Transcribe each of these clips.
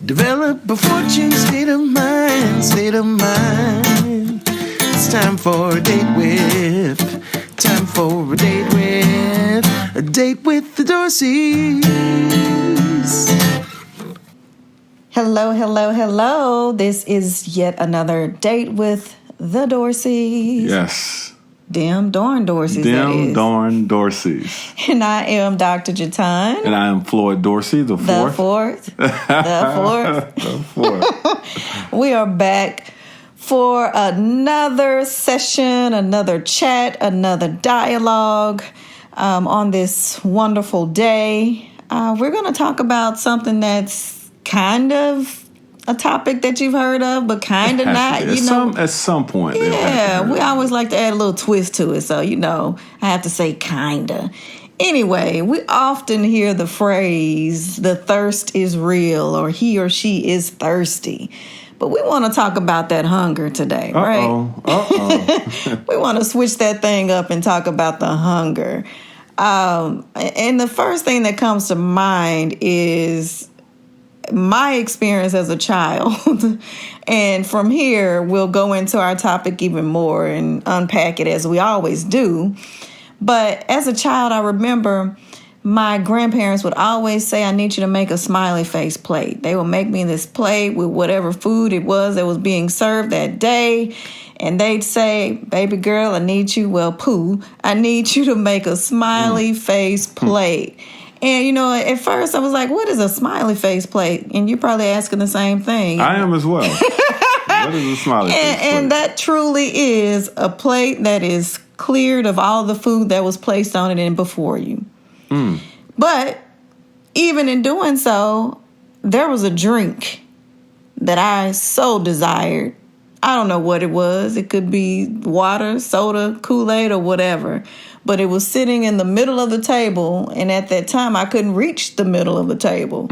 Develop a fortune, state of mind, state of mind. It's time for a date with, time for a date with the Dorseys. Hello, hello, hello. This is yet another date with the Dorseys. Yes. Dim darn Dorseys, Dim darn Dorseys. And I am Dr. Jatan. And I am Floyd Dorsey, the fourth. The fourth. We are back for another session, another chat, another dialogue on this wonderful day. We're going to talk about something that's kind of a topic that you've heard of, but kind of not. At some point. Yeah, we always like to add a little twist to it. So, I have to say kind of. Anyway, we often hear the phrase, the thirst is real, or he or she is thirsty. But we want to talk about that hunger today, right? We want to switch that thing up and talk about the hunger. And the first thing that comes to mind is my experience as a child. And from here, we'll go into our topic even more and unpack it as we always do. But as a child, I remember my grandparents would always say, I need you to make a smiley face plate. They would make me this plate with whatever food it was that was being served that day. And they'd say, baby girl, I need you to make a smiley face plate. And, at first I was like, what is a smiley face plate? And you're probably asking the same thing. I am as well. What is a smiley face plate? And that truly is a plate that is cleared of all the food that was placed on it and before you. But even in doing so, there was a drink that I so desired. I don't know what it was. It could be water, soda, Kool-Aid, or whatever. But it was sitting in the middle of the table, and at that time, I couldn't reach the middle of the table.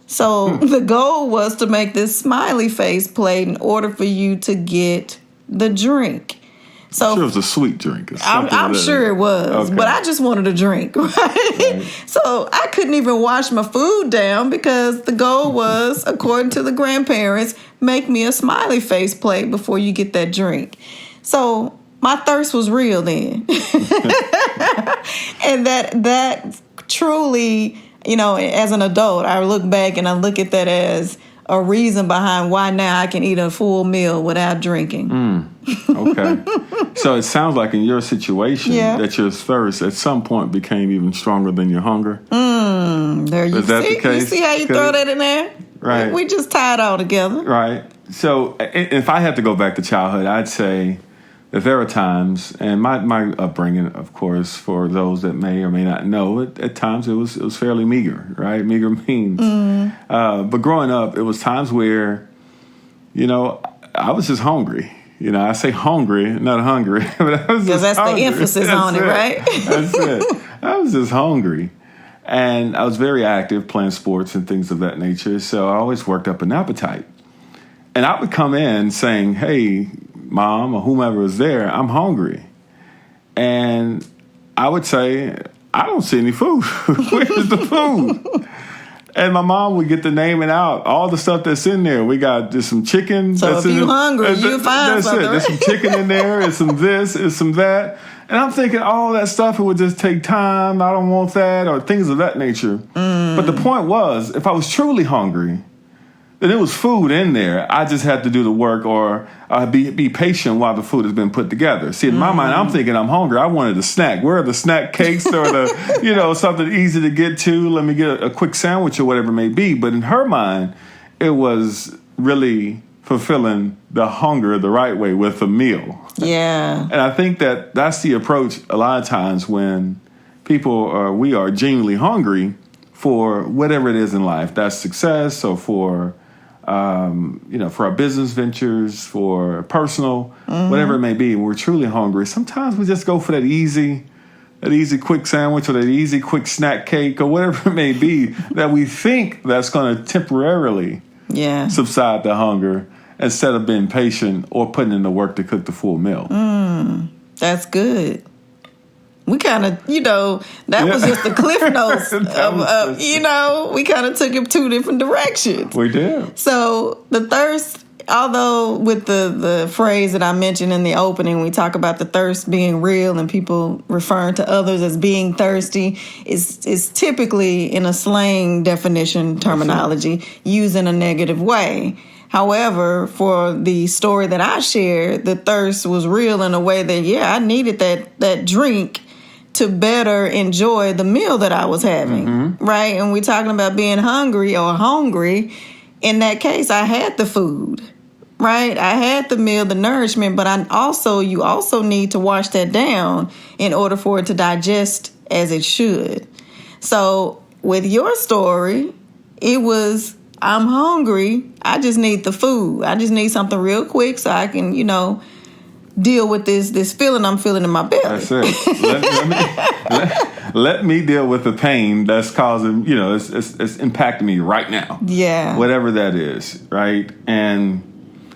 So the goal was to make this smiley face plate in order for you to get the drink. So I'm sure it was a sweet drink. I'm sure it was, but I just wanted a drink, right? So I couldn't even wash my food down because the goal was, according to the grandparents, make me a smiley face plate before you get that drink. So my thirst was real then. And that truly, as an adult, I look back and I look at that as a reason behind why now I can eat a full meal without drinking. Okay. So it sounds like in your situation that your thirst at some point became even stronger than your hunger. There you Is that see? the case? You see how you throw that in there? Right. We just tie it all together. Right. So if I had to go back to childhood, I'd say that there are times, and my upbringing, of course, for those that may or may not know, at times it was fairly meager, right? Meager means. But growing up, it was times where, I was just hungry. I say hungry, not hungry, but I was just hungry. Because that's the emphasis on it, right? That's it. I was just hungry. And I was very active playing sports and things of that nature, so I always worked up an appetite. And I would come in saying, hey, Mom or whomever was there, I'm hungry. And I would say, I don't see any food. Where's the food? And my mom would get to naming out all the stuff that's in there. We got just some chicken. So if you're hungry, you find something. There's some chicken in there. There's some this. There's some that. And I'm thinking all that stuff, it would just take time. I don't want that, or things of that nature. But the point was, if I was truly hungry, then there was food in there. I just had to do the work or be patient while the food has been put together. See, in my mind, I'm thinking I'm hungry. I wanted a snack. Where are the snack cakes or the, something easy to get to? Let me get a quick sandwich or whatever it may be. But in her mind, it was really fulfilling the hunger the right way with a meal. Yeah. And I think that's the approach a lot of times when we are genuinely hungry for whatever it is in life. That's success or for our business ventures, for personal, whatever it may be. We're truly hungry. Sometimes we just go for that easy quick sandwich or that easy quick snack cake or whatever it may be that we think that's going to temporarily subside the hunger instead of being patient or putting in the work to cook the full meal. That's good. We kind of, that was just the cliff notes of we kind of took it 2 different directions. We did. So the thirst, although with the phrase that I mentioned in the opening, we talk about the thirst being real and people referring to others as being thirsty, is typically in a slang definition terminology used in a negative way. However, for the story that I shared, the thirst was real in a way that, I needed that drink to better enjoy the meal that I was having, right? And we're talking about being hungry or hungry. In that case, I had the food, right? I had the meal, the nourishment, but you also need to wash that down in order for it to digest as it should. So with your story, it was, I'm hungry. I just need the food. I just need something real quick so I can, deal with this feeling I'm feeling in my belly. That's it. Let me deal with the pain that's causing, it's impacting me right now. Yeah. Whatever that is, right? And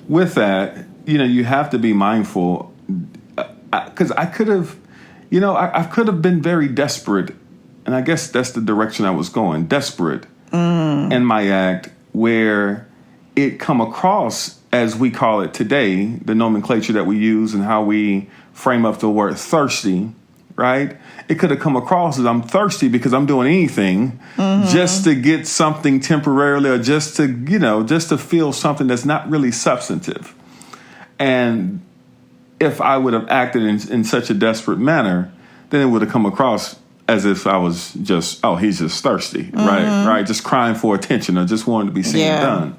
with that, you have to be mindful, because I could have, I could have been very desperate, and I guess that's the direction I was going, desperate in my act, where it come across, as we call it today, the nomenclature that we use and how we frame up the word thirsty, right? It could have come across as I'm thirsty because I'm doing anything just to get something temporarily, or just to feel something that's not really substantive. And if I would have acted in such a desperate manner, then it would have come across as if I was just, he's just thirsty, right? Just crying for attention or just wanting to be seen and done.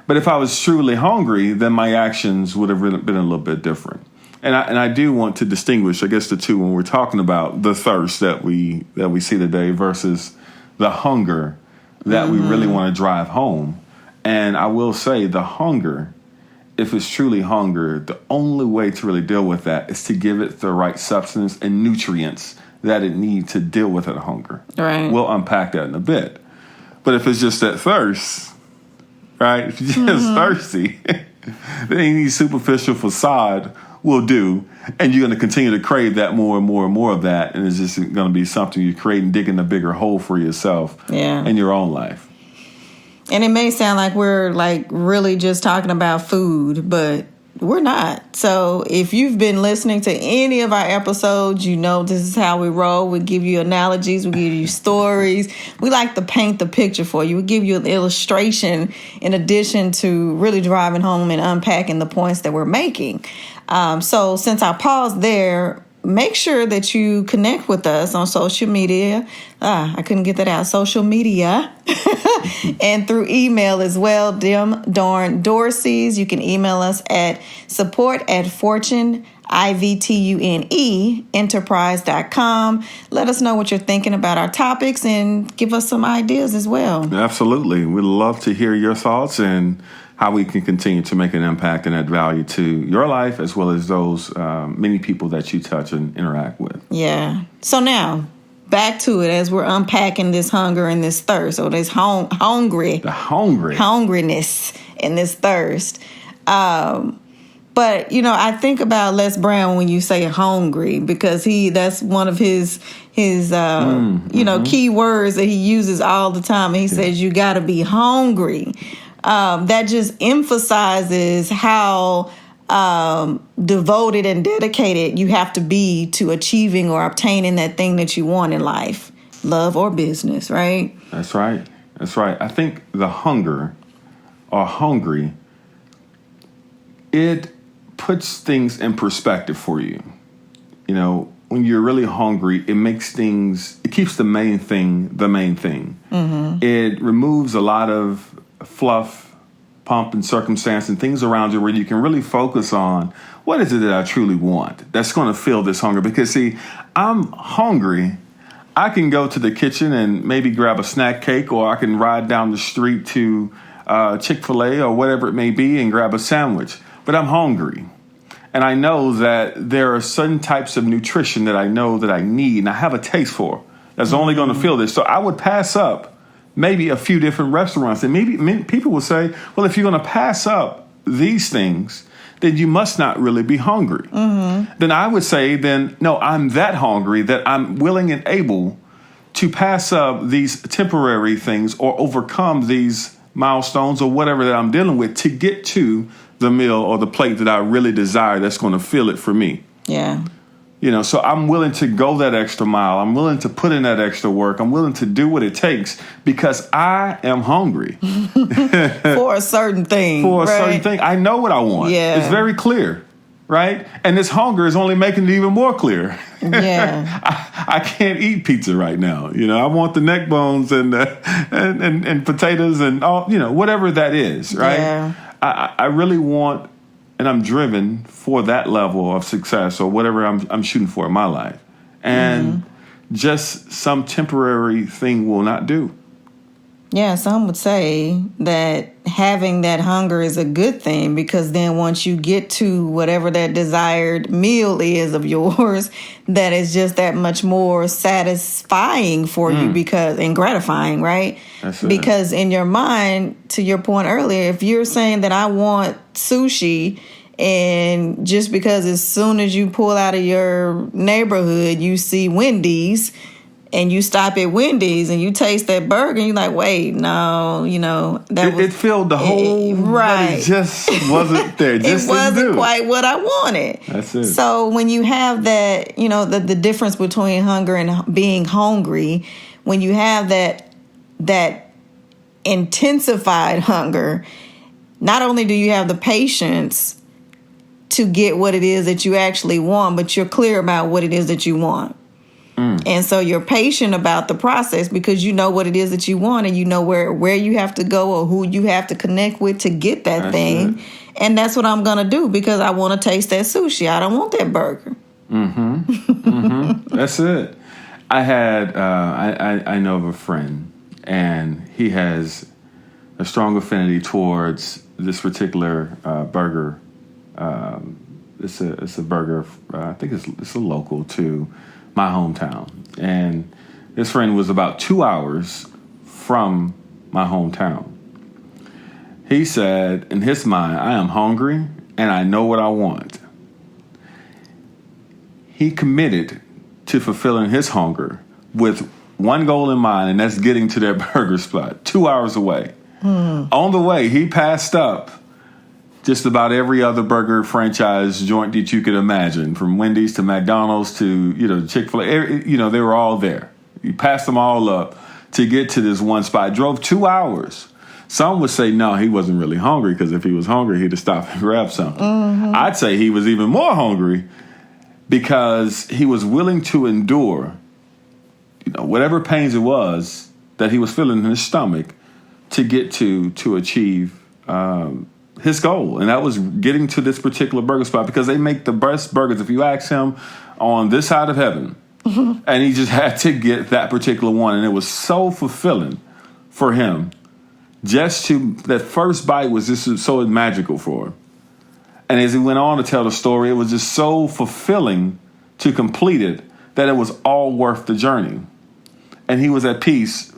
But if I was truly hungry, then my actions would have been a little bit different. And I do want to distinguish, I guess, the two when we're talking about the thirst that we see today versus the hunger that we really want to drive home. And I will say the hunger, if it's truly hunger, the only way to really deal with that is to give it the right substance and nutrients that it needs to deal with that hunger. Right. We'll unpack that in a bit. But if it's just that thirst, right? If you're just thirsty, then any superficial facade will do, and you're going to continue to crave that more and more and more of that, and it's just going to be something you're creating, digging a bigger hole for yourself in your own life. And it may sound like we're really just talking about food, but we're not. So if you've been listening to any of our episodes, this is how we roll. We give you analogies. We give you stories. We like to paint the picture for you. We give you an illustration in addition to really driving home and unpacking the points that we're making. So since I paused there, make sure that you connect with us on social media. I couldn't get that out. Social media. And through email as well. Dorseys. You can email us at support@fortuneenterprise.com. Let us know what you're thinking about our topics and give us some ideas as well. Absolutely. We'd love to hear your thoughts and how we can continue to make an impact and add value to your life as well as those many people that you touch and interact with. Yeah. So now, back to it as we're unpacking this hunger and this thirst, or this hungriness and this thirst. But, I think about Les Brown when you say hungry, because that's one of his key words that he uses all the time. And he says, you got to be hungry. That just emphasizes how devoted and dedicated you have to be to achieving or obtaining that thing that you want in life, love or business, right? That's right. I think the hunger or hungry, it puts things in perspective for you. When you're really hungry, it keeps the main thing the main thing. It removes a lot of fluff, pomp, and circumstance and things around you where you can really focus on what is it that I truly want that's going to fill this hunger. Because, see, I'm hungry. I can go to the kitchen and maybe grab a snack cake, or I can ride down the street to Chick-fil-A or whatever it may be and grab a sandwich. But I'm hungry. And I know that there are certain types of nutrition that I know that I need and I have a taste for that's only going to fill this. So I would pass up maybe a few different restaurants. And maybe people will say, well, if you're going to pass up these things, then you must not really be hungry. Then I would say, no, I'm that hungry that I'm willing and able to pass up these temporary things or overcome these milestones or whatever that I'm dealing with to get to the meal or the plate that I really desire that's going to fill it for me. Yeah. So I'm willing to go that extra mile. I'm willing to put in that extra work. I'm willing to do what it takes because I am hungry. For a certain thing. For a certain thing. I know what I want. Yeah. It's very clear, right? And this hunger is only making it even more clear. Yeah. I can't eat pizza right now. I want the neck bones and potatoes and all, whatever that is, right? Yeah. I really want, and I'm driven for that level of success or whatever I'm shooting for in my life. And just some temporary thing will not do. Yeah, some would say that having that hunger is a good thing because then once you get to whatever that desired meal is of yours, that is just that much more satisfying for you and gratifying, right? That's it. Because in your mind, to your point earlier, if you're saying that I want sushi, and just because as soon as you pull out of your neighborhood, you see Wendy's, and you stop at Wendy's and you taste that burger and you're like, wait, no, it filled the whole, right? It just wasn't there. It wasn't quite what I wanted. That's it. So when you have that, the difference between hunger and being hungry, when you have that intensified hunger, not only do you have the patience to get what it is that you actually want, but you're clear about what it is that you want. And so you're patient about the process because you know what it is that you want and you know where you have to go or who you have to connect with to get that thing. It. And that's what I'm going to do because I want to taste that sushi. I don't want that burger. That's it. I had, I know of a friend and he has a strong affinity towards this particular burger. It's a burger, I think it's a local to my hometown. And this friend was about 2 hours from my hometown. He said, in his mind, I am hungry and I know what I want. He committed to fulfilling his hunger with one goal in mind, and that's getting to that burger spot 2 hours away. On the way, he passed up just about every other burger franchise joint that you could imagine, from Wendy's to McDonald's to, Chick-fil-A. They were all there. He passed them all up to get to this one spot. Drove 2 hours. Some would say, no, he wasn't really hungry because if he was hungry, he'd have stopped and grabbed something. I'd say he was even more hungry because he was willing to endure, whatever pains it was that he was feeling in his stomach to get to achieve his goal, and that was getting to this particular burger spot because they make the best burgers. If you ask him on this side of heaven, and he just had to get that particular one, and it was so fulfilling for him. That first bite was just so magical for him. And as he went on to tell the story, it was just so fulfilling to complete it that it was all worth the journey. And he was at peace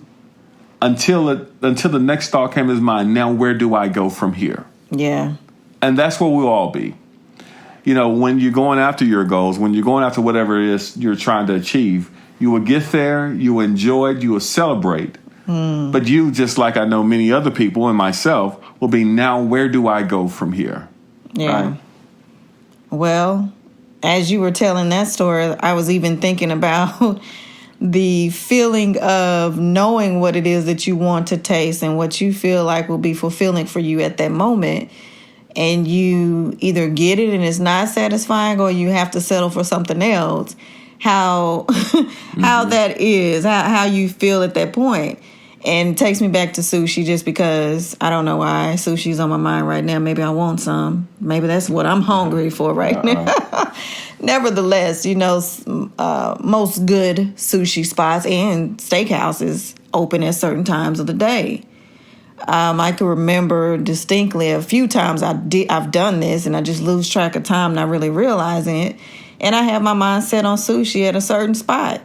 until the next thought came to his mind. Now, where do I go from here? Yeah. And that's where we'll all be. When you're going after your goals, when you're going after whatever it is you're trying to achieve, you will get there, you will enjoy it, you will celebrate. But you, just like I know many other people and myself, will be, now where do I go from here? Yeah. Right? Well, as you were telling that story, I was even thinking about the feeling of knowing what it is that you want to taste and what you feel like will be fulfilling for you at that moment. And you either get it and it's not satisfying or you have to settle for something else. How that is, how you feel at that point. And it takes me back to sushi just because I don't know why sushi's on my mind right now. Maybe I want some. Maybe that's what I'm hungry for right now. Nevertheless, most good sushi spots and steakhouses open at certain times of the day. I can remember distinctly a few times I've done this and I just lose track of time, not really realizing it. And I have my mind set on sushi at a certain spot.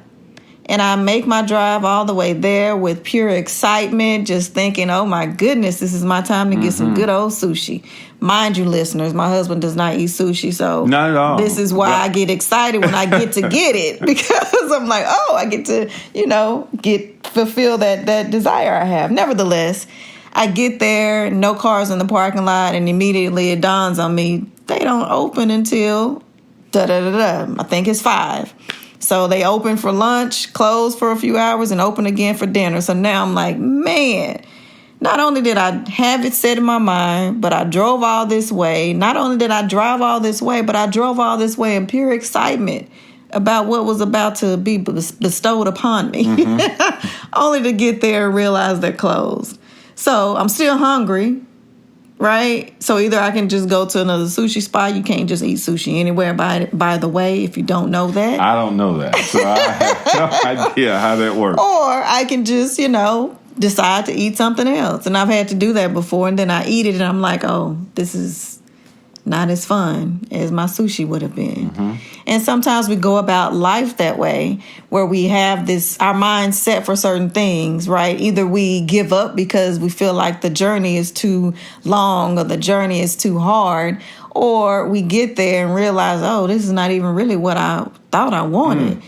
And I make my drive all the way there with pure excitement, just thinking, oh my goodness, this is my time to get some good old sushi. Mind you, listeners, my husband does not eat sushi, so not at all. This is why I get excited when I get to get it, because I'm like, oh, I get to, fulfill that desire I have. Nevertheless, I get there, no cars in the parking lot, and immediately it dawns on me, they don't open until da-da-da-da. I think it's 5. So they open for lunch, close for a few hours, and open again for dinner. So now I'm like, man, not only did I have it set in my mind, but I drove all this way. Not only did I drive all this way, but I drove all this way in pure excitement about what was about to be bestowed upon me. Only to get there and realize they're closed. So I'm still hungry. Right? So either I can just go to another sushi spot. You can't just eat sushi anywhere, by the way, if you don't know that. I don't know that. So I have no idea how that works. Or I can just, decide to eat something else. And I've had to do that before. And then I eat it and I'm like, oh, this is not as fun as my sushi would have been. And sometimes we go about life that way, where we have our mind set for certain things, right? Either we give up because we feel like the journey is too long or the journey is too hard, or we get there and realize, oh, this is not even really what I thought I wanted.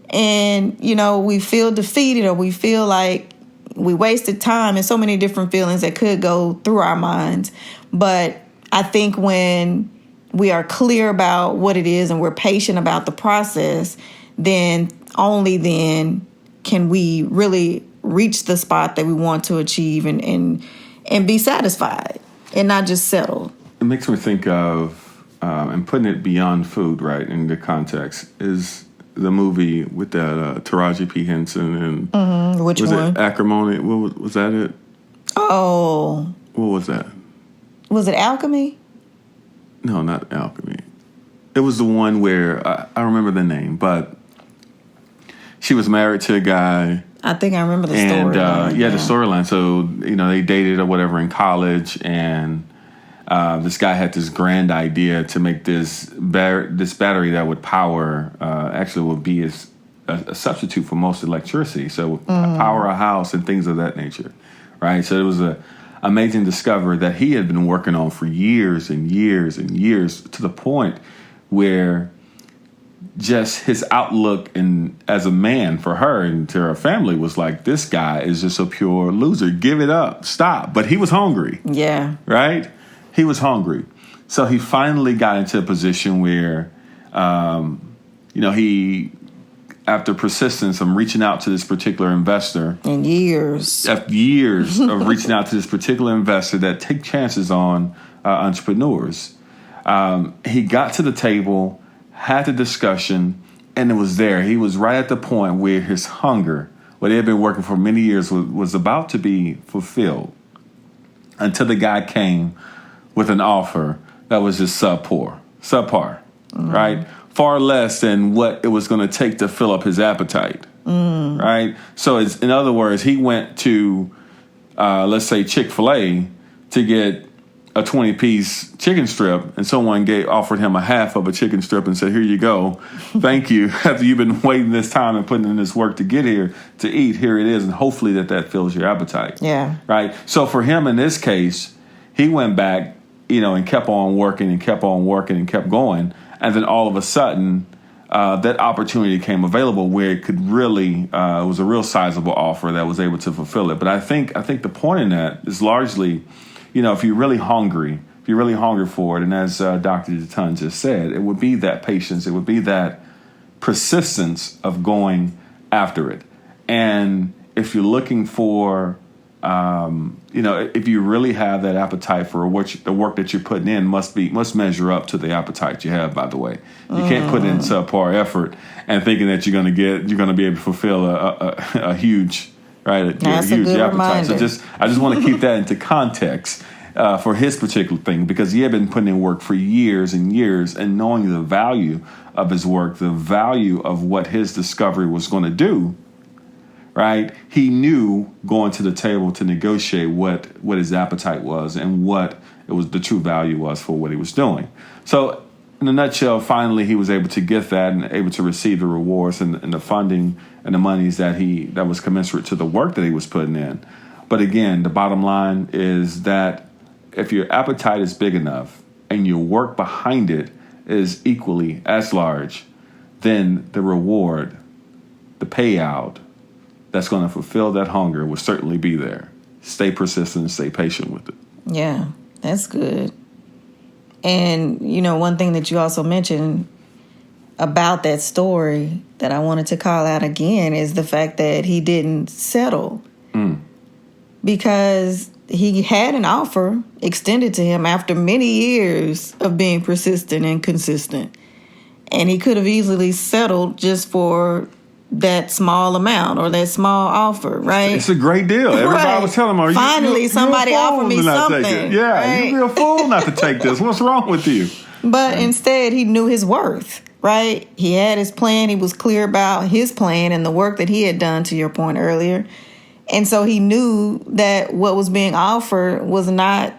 And, we feel defeated, or we feel like we wasted time, and so many different feelings that could go through our minds. But I think when we are clear about what it is and we're patient about the process, then only then can we really reach the spot that we want to achieve and be satisfied and not just settle. It makes me think of, and putting it beyond food, right, in the context, is the movie with that Taraji P. Henson and which was one? It Acrimony? Was that it? Oh. What was that? Was it Alchemy? No, not Alchemy. It was the one where, I remember the name, but she was married to a guy. I think I remember the storyline. The storyline. So, they dated or whatever in college, and this guy had this grand idea to make this battery that would power, actually would be a substitute for most electricity. So power a house and things of that nature, right? So it was a amazing discovery that he had been working on for years and years and years, to the point where just his outlook as a man for her and to her family was like, this guy is just a pure loser. Give it up. Stop. But he was hungry. Yeah. Right? He was hungry. So he finally got into a position where, he, after persistence, I'm reaching out to this particular investor. And years. After years of reaching out to this particular investor that take chances on entrepreneurs. He got to the table, had the discussion, and it was there. He was right at the point where his hunger, what he had been working for many years, was about to be fulfilled, until the guy came with an offer that was just subpar, right? Far less than what it was going to take to fill up his appetite, right? So in other words, he went to, let's say, Chick-fil-A to get a 20-piece chicken strip, and someone offered him a half of a chicken strip and said, here you go. Thank you. After you've been waiting this time and putting in this work to get here to eat, here it is, and hopefully that fills your appetite. Yeah. Right? So for him in this case, he went back, and kept on working and kept on working and kept going. And then all of a sudden, that opportunity came available where it could really, it was a real sizable offer that was able to fulfill it. But I think the point in that is largely, if you're really hungry for it, and as Dr. Detun just said, it would be that patience, it would be that persistence of going after it. And if you're looking for, if you really have that appetite for the work that you're putting in must measure up to the appetite you have, by the way. You can't put in subpar effort and thinking that you're going to be able to fulfill a huge, right? That's a huge a good appetite. reminder. So I just want to keep that into context for his particular thing, because he had been putting in work for years and years, and knowing the value of his work, the value of what his discovery was going to do. Right, he knew going to the table to negotiate what his appetite was and what it was, the true value was for what he was doing. So in a nutshell, finally he was able to get that and able to receive the rewards and the funding and the monies that was commensurate to the work that he was putting in. But again, the bottom line is that if your appetite is big enough and your work behind it is equally as large, then the reward, the payout that's going to fulfill that hunger will certainly be there. Stay persistent and stay patient with it. Yeah, that's good. And, one thing that you also mentioned about that story that I wanted to call out again is the fact that he didn't settle. Because he had an offer extended to him after many years of being persistent and consistent. And he could have easily settled just for that small amount or that small offer, right? It's a great deal. Everybody was telling him, finally somebody offered me something. Yeah, right? You'd be a fool not to take this. What's wrong with you? But instead, he knew his worth, right? He had his plan. He was clear about his plan and the work that he had done, to your point earlier. And so he knew that what was being offered was not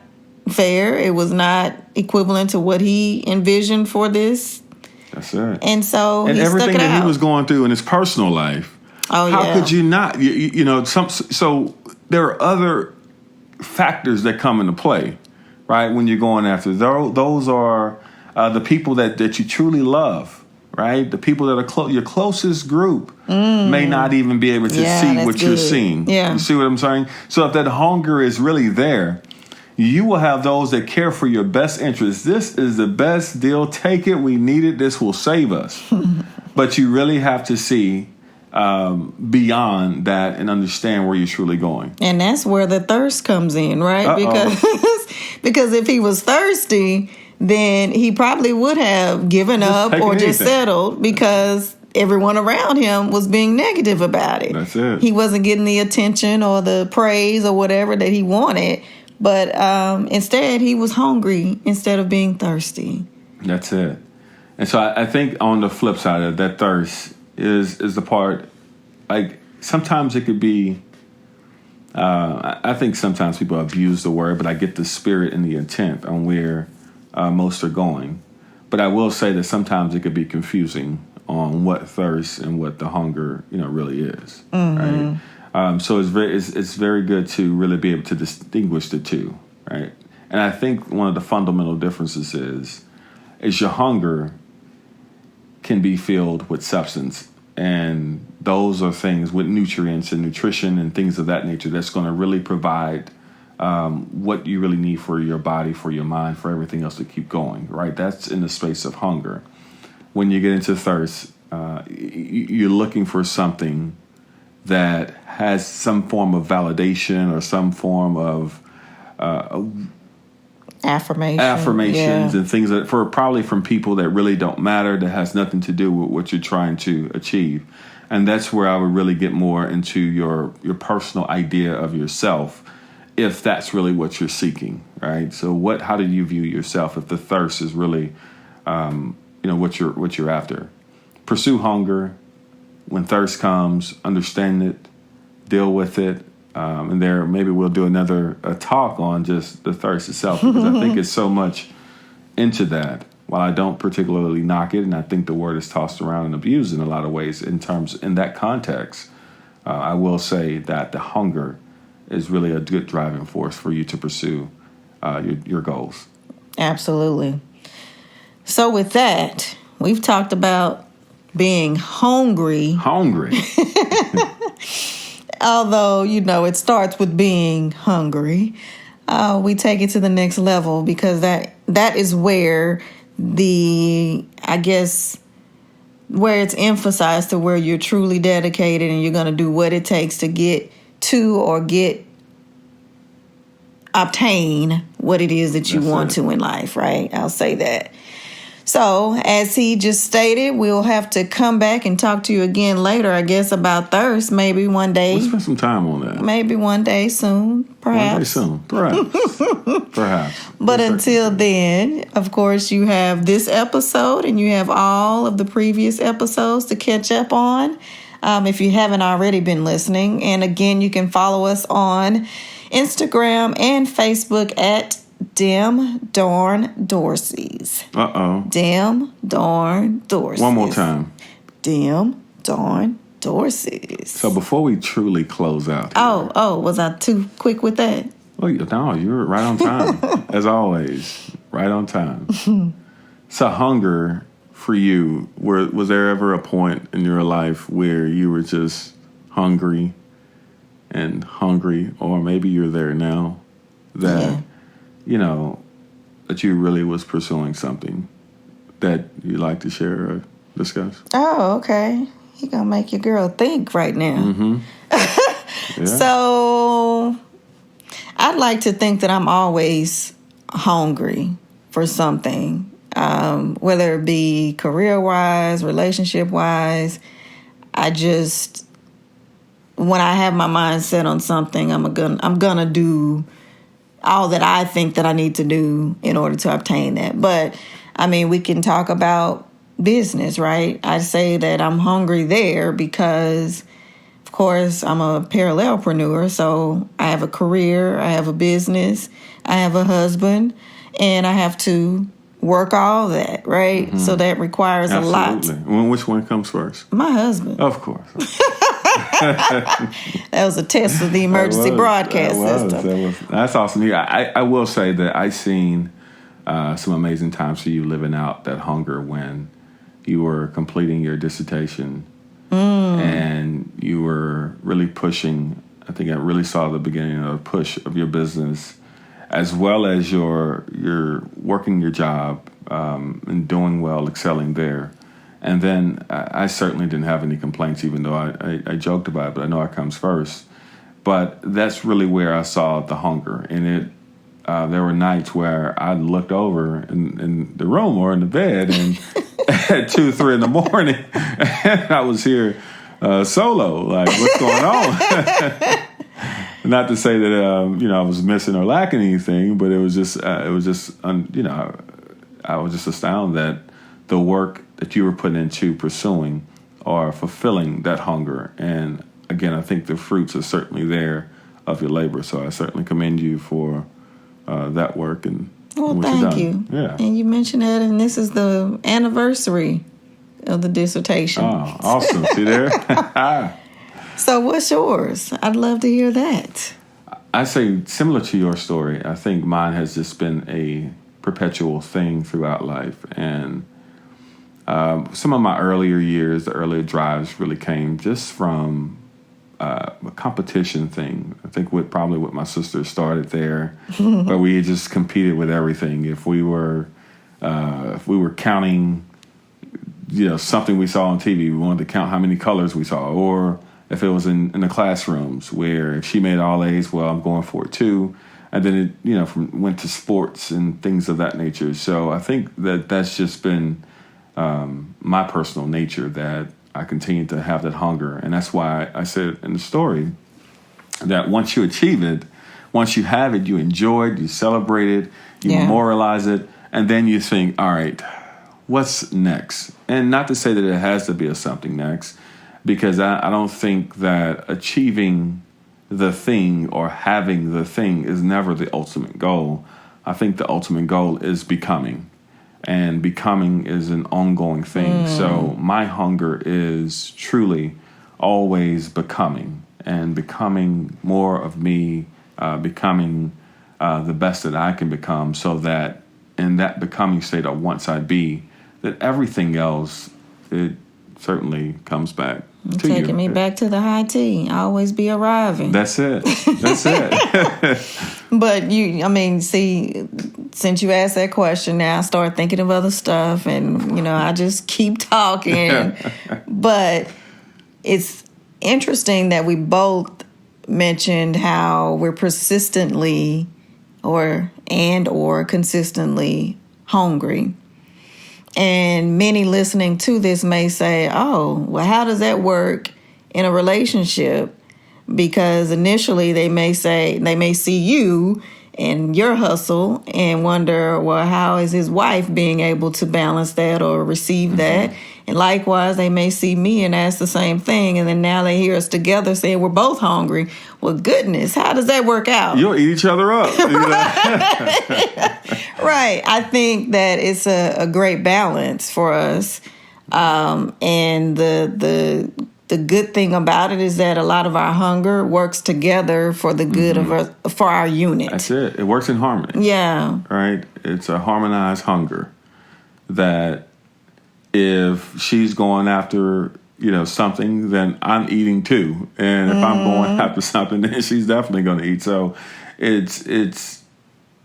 fair. It was not equivalent to what he envisioned for this. That's it. And so and he everything stuck it that out. he was going through in his personal life. How could you not? So there are other factors that come into play, right? When you're going after those are the people that you truly love, right? The people that are your closest group may not even be able to see what you're seeing. Yeah. You see what I'm saying? So if that hunger is really there, you will have those that care for your best interests. This is the best deal. Take it. We need it. This will save us. But you really have to see beyond that and understand where you're truly going. And that's where the thirst comes in, right? Because if he was thirsty, then he probably would have given up or just settled because everyone around him was being negative about it. That's it. He wasn't getting the attention or the praise or whatever that he wanted. But instead, he was hungry instead of being thirsty. That's it. And so I think on the flip side of that thirst is the part, like, sometimes it could be, I think sometimes people abuse the word, but I get the spirit and the intent on where most are going. But I will say that sometimes it could be confusing on what thirst and what the hunger, really is. Right? So it's very good to really be able to distinguish the two, right? And I think one of the fundamental differences is your hunger can be filled with substance, and those are things with nutrients and nutrition and things of that nature that's going to really provide what you really need for your body, for your mind, for everything else to keep going, right? That's in the space of hunger. When you get into thirst, you're looking for something that has some form of validation or some form of affirmations and things that probably from people that really don't matter, that has nothing to do with what you're trying to achieve. And that's where I would really get more into your personal idea of yourself, if that's really what you're seeking, right? So how do you view yourself if the thirst is really what you're after? Pursue hunger. When thirst comes, understand it, deal with it, and there maybe we'll do another talk on just the thirst itself, because I think it's so much into that. While I don't particularly knock it, and I think the word is tossed around and abused in a lot of ways in that context, I will say that the hunger is really a good driving force for you to pursue your goals. Absolutely. So with that, we've talked about being hungry. Although, it starts with being hungry. We take it to the next level because that is where where it's emphasized to where you're truly dedicated and you're going to do what it takes to get to or obtain what it is that you want to in life, right? I'll say that. So, as he just stated, we'll have to come back and talk to you again later, I guess, about thirst. Maybe one day. We'll spend some time on that. Maybe one day soon, perhaps. One day soon, perhaps. Perhaps. But until then, of course, you have this episode and you have all of the previous episodes to catch up on if you haven't already been listening. And again, you can follow us on Instagram and Facebook at dim, darn Dorseys. Uh-oh. Dim, darn Dorseys. One more time. Dim, darn Dorseys. So before we truly close out. Oh, was I too quick with that? Well, no, you were right on time. As always, right on time. So hunger for you, was there ever a point in your life where you were just hungry, or maybe you're there now, that, that you really was pursuing something that you'd like to share or discuss? Oh, okay. You're going to make your girl think right now. Mm-hmm. Yeah. So I'd like to think that I'm always hungry for something, whether it be career-wise, relationship-wise. When I have my mind set on something, I'm gonna do all that I think that I need to do in order to obtain that. But I mean, we can talk about business, right? I say that I'm hungry there because, of course, I'm a parallelpreneur, so I have a career, I have a business, I have a husband, and I have to work all that, right? Mm-hmm. So that requires Absolutely. a lot. Which one comes first? My husband. Of course. That was a test of the emergency broadcast system. That's awesome. Yeah, I will say that I've seen some amazing times for you living out that hunger when you were completing your dissertation and you were really pushing. I think I really saw the beginning of a push of your business, as well as your working your job and doing well, excelling there. And then I certainly didn't have any complaints, even though I joked about it, but I know it comes first. But that's really where I saw the hunger. And there were nights where I looked over in the room or in the bed and at 2, 3 in the morning, and I was here solo, like, what's going on? Not to say that I was missing or lacking anything, but I was just astounded that the work that you were putting into pursuing or fulfilling that hunger. And again, I think the fruits are certainly there of your labor. So I certainly commend you for that work and what thank you've done. You. Yeah. And you mentioned that, and this is the anniversary of the dissertation. Oh, awesome. See there? So what's yours? I'd love to hear that. I say similar to your story. I think mine has just been a perpetual thing throughout life. And some of my earlier years, the earlier drives really came just from a competition thing. I think probably what my sister started there, where we just competed with everything. If we were counting, something we saw on TV, we wanted to count how many colors we saw. Or if it was in the classrooms, where if she made all A's, well, I'm going for it too. And then it, went to sports and things of that nature. So I think that's just been my personal nature, that I continue to have that hunger. And that's why I said in the story that once you achieve it, once you have it, you enjoy it, you celebrate it, you memorialize it, and then you think, all right, what's next? And not to say that it has to be a something next, because I don't think that achieving the thing or having the thing is never the ultimate goal. I think the ultimate goal is becoming. And becoming is an ongoing thing. So my hunger is truly always becoming, and becoming more of me, becoming the best that I can become, so that in that becoming state of once I be, that everything else, it certainly comes back to you. Taking me back to the high tea. I always be arriving. That's it. That's it. But since you asked that question, now I start thinking of other stuff, and I just keep talking. But it's interesting that we both mentioned how we're persistently or consistently hungry. And many listening to this may say, oh, well, how does that work in a relationship? Because initially they may see you in your hustle and wonder, well, how is his wife being able to balance that or receive that? And likewise, they may see me and ask the same thing, and then now they hear us together saying we're both hungry. Well, goodness, how does that work out? You'll eat each other up. Right. I think that it's a great balance for us. And the good thing about it is that a lot of our hunger works together for the good of us, for our unit. That's it. It works in harmony. Yeah. Right? It's a harmonized hunger that if she's going after, something, then I'm eating too. And if I'm going after something, then she's definitely going to eat. So it's a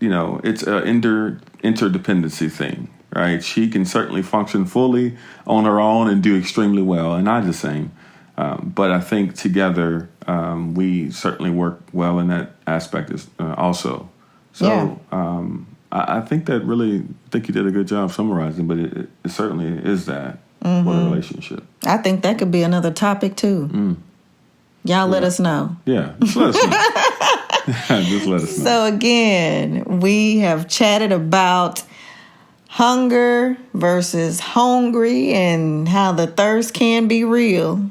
interdependency thing, right? She can certainly function fully on her own and do extremely well, and I the same. But I think together we certainly work well in that aspect also. So I think that I think you did a good job summarizing, but it certainly is that for a relationship. I think that could be another topic too. Y'all let us know. Yeah, just let us know. Just let us know. So again, we have chatted about hunger versus hungry and how the thirst can be real.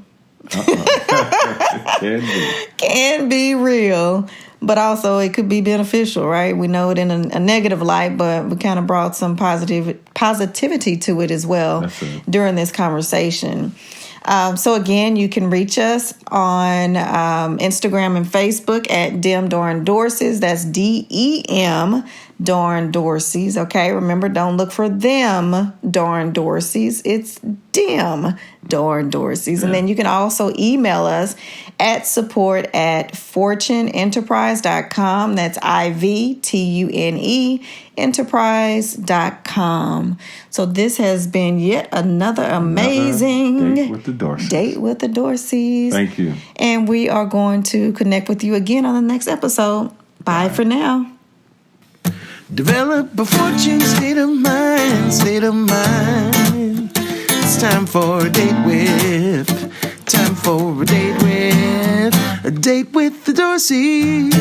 Can be real, but also it could be beneficial, right? We know it in a negative light, but we kind of brought some positivity to it as well during this conversation. So again, you can reach us on Instagram and Facebook at Dem Dorn Dorseys. That's DEM Dorn Dorseys. Okay, remember, don't look for them Dorn Dorseys. It's Dem Dorn Dorseys. And then you can also email us at support@fortuneenterprise.com. That's IVTUNE enterprise.com. So this has been yet another amazing Date with the Dorseys. Date with the Dorseys. Thank you. And we are going to connect with you again on the next episode. Bye for now. Develop a fortune state of mind, state of mind. It's time for a date with, time for a date with the Dorseys.